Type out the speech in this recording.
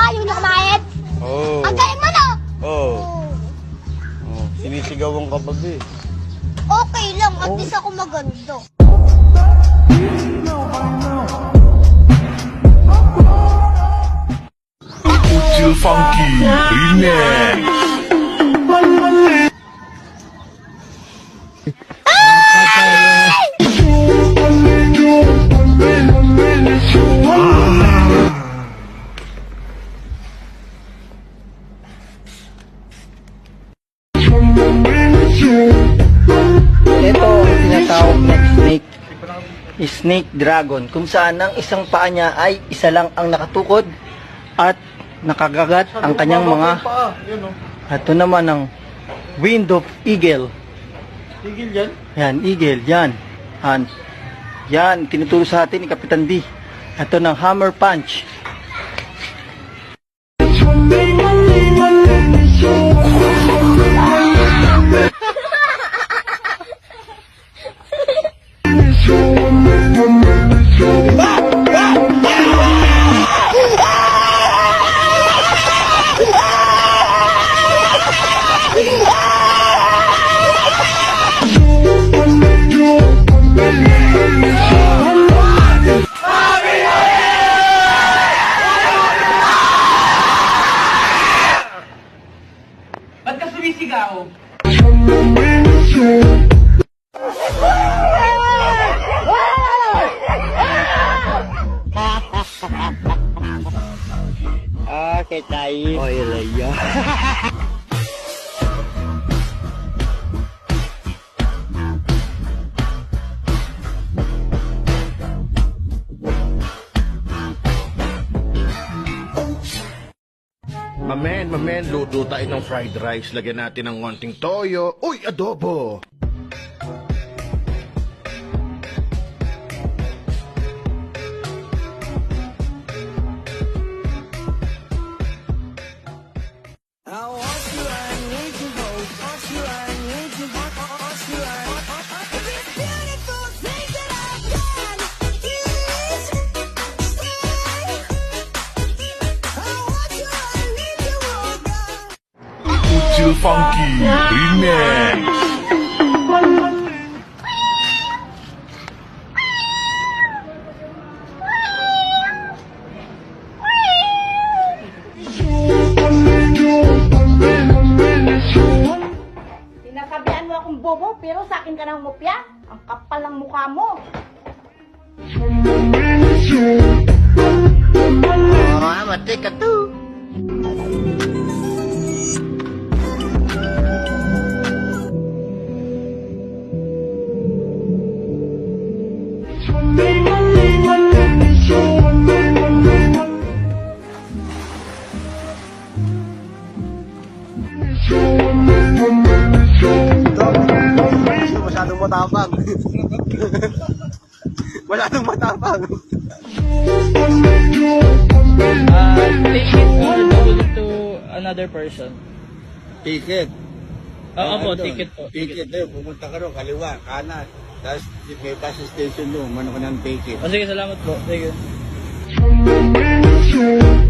ayaw niyo kumayad? Oo. Ang galing mo, no? Oo. Oh, sinisigawan ka pa, be. Okay lang, at least ako maganda. Ucil Funky Remix. Ito ang tinatawag na snake dragon, kung saan ang isang paa niya ay isa lang ang nakatukod at nakagagat ang kanyang mga. Ito naman ang wind of eagle. Tigil yan. Yan, eagle, yan. Yan, tinuturo sa atin ni Kapitan B. Ito ng hammer punch. Ba't ka sumisigaw? Okay, tayo. Oh, ilaya. Mamen, luto tayo ng fried rice. Lagyan natin ng konting toyo. Uy, adobo! Ucil Funky Remix. Sinasabihan mo akong bobo, pero sa akin ka nang mupya. Ang kapal ng mukha mo. Oh, mati ka to. Masyadong matapang. Masyadong matapang. Ticket or double to another person? Ticket. Oo po, ticket po. Ticket na yun. Pumunta ka rin, kaliwa, kanan. Tapos may gas station doon, mano ka ng ticket. Sige, salamat po. Thank you.